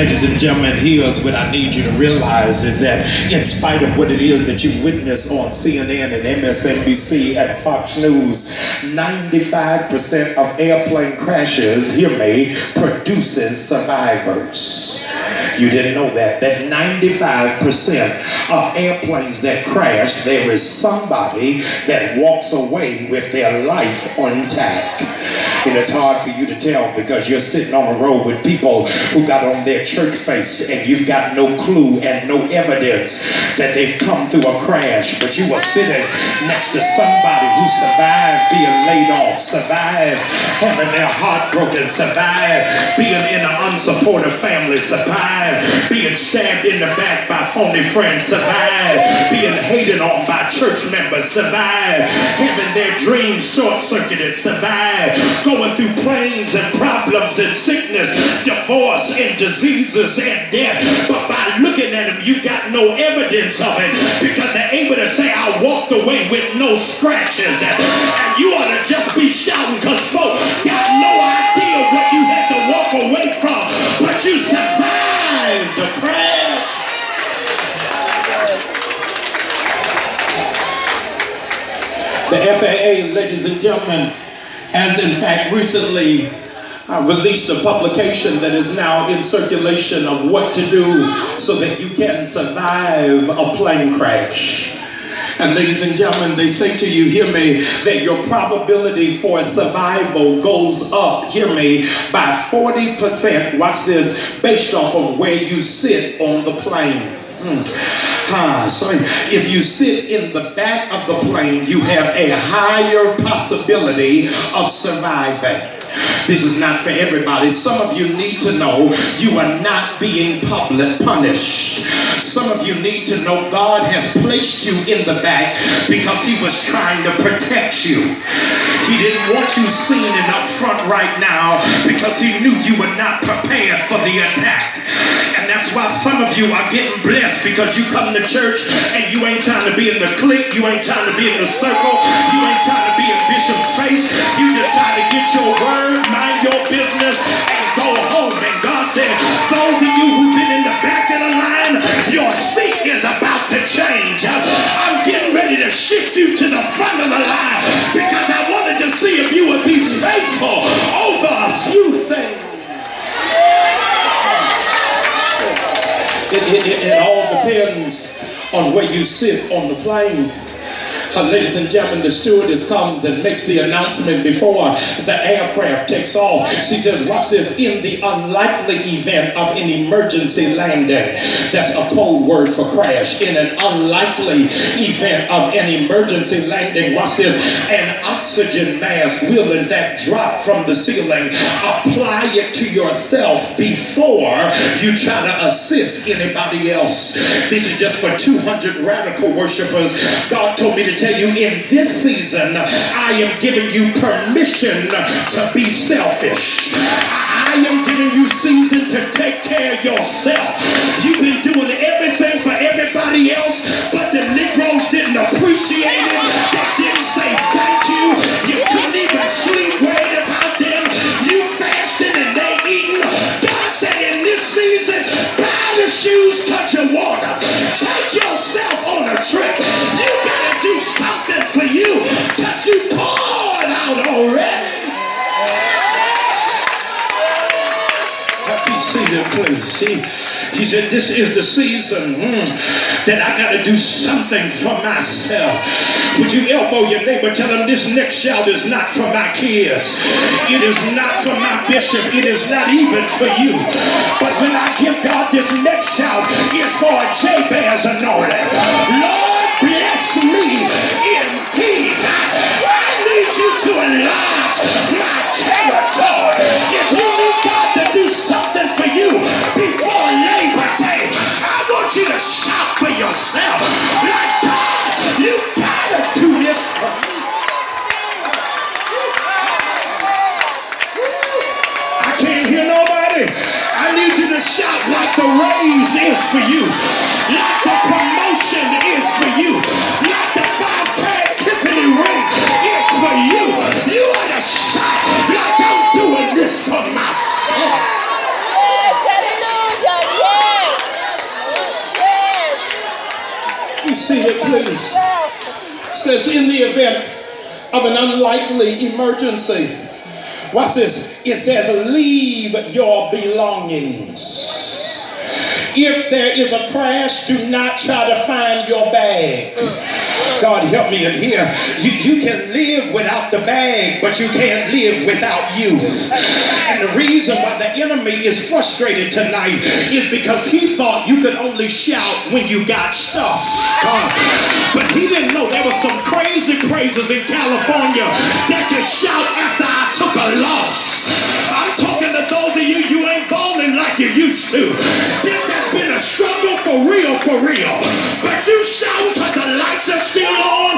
Ladies and gentlemen, here's what I need you to realize is that in spite of what it is that you witness on CNN and MSNBC and Fox News, 95% of airplane crashes, hear me, produces survivors. You didn't know that 95% of airplanes that crash, there is somebody that walks away with their life intact. And it's hard for you to tell because you're sitting on a road with people who got on their church face and you've got no clue and no evidence that they've come through a crash, but you were sitting next to somebody who survived being laid off, survived having their heart broken, survived being in an unsupportive family, survived being stabbed in the back by phony friends, survived being hated on by church members, survived having their dreams short-circuited, survived going through pains and problems and sickness, divorce and diseases and death. But by looking at them, you got no evidence of it because they're able to say, I walked away with no scratches. And you ought to just be shouting because folks got no idea what you had to walk away from, but you survived the crash. The FAA, ladies and gentlemen, has in fact recently released a publication that is now in circulation of what to do so that you can survive a plane crash. And ladies and gentlemen, they say to you, hear me, that your probability for survival goes up, hear me, by 40%, watch this, based off of where you sit on the plane. So if you sit in the back of the plane, you have a higher possibility of surviving. This is not for everybody. Some of you need to know you are not being public punished. Some of you need to know God has placed you in the back because he was trying to protect you. He didn't want you seen and up front right now because he knew you were not prepared for the attack. And that's why some of you are getting blessed because you come to church and you ain't trying to be in the clique, you ain't trying to be in the circle, you ain't trying to be in Bishop's face, you just trying to get your word, mind your business, and go home. And God said, those of you who've been in the back of the line, your seat is about to change. I'm getting ready to shift you to the front of the line because I wanted to see if you would be faithful over a few things. It all depends on where you sit on the plane. Ladies and gentlemen, the stewardess comes and makes the announcement before the aircraft takes off. She says, watch this, in the unlikely event of an emergency landing. That's a code word for crash. In an unlikely event of an emergency landing, watch this, an oxygen mask will in fact drop from the ceiling. Apply it to yourself before you try to assist anybody else. This is just for 200 radical worshipers. God told me to tell you, in this season, I am giving you permission to be selfish. I am giving you season to take care of yourself. You've been doing everything for everybody else, but the Negroes didn't appreciate it. They didn't say thank you. You couldn't even sleep worried about them. You fasted and they eating. God said in this season, buy the shoes, touch your water. Take yourself on a trip. You gotta do something for you because you poured out already. Be seated, please. He said, this is the season that I got to do something for myself. Would you elbow your neighbor, tell him this next shout is not for my kids. It is not for my bishop. It is not even for you. But when I give God this next shout, it's for a Jabez anointing. Lord, bless me indeed. I need you to enlarge my territory. If you need God to do something for you before Labor Day, I want you to shout for yourself. Like, God, you gotta do this for me. I can't hear nobody. I need you to shout like the raise is for you, like the promotion is for you, like the 5-tag Tiffany ring is for you. You ought to shout like I'm doing this for myself. Hallelujah. seated, please. Says, in the event of an unlikely emergency, watch this. It says, leave your belongings. If there is a crash, do not try to find your bag. God help me in here. You can live without the bag, but you can't live without you. And the reason why the enemy is frustrated tonight is because he thought you could only shout when you got stuff. But he didn't know there were some crazy crazes in California that can shout after I took a loss. I'm talking to those of you, you ain't balling like you used to. This has been a struggle for real, but you shout because the lights are still on,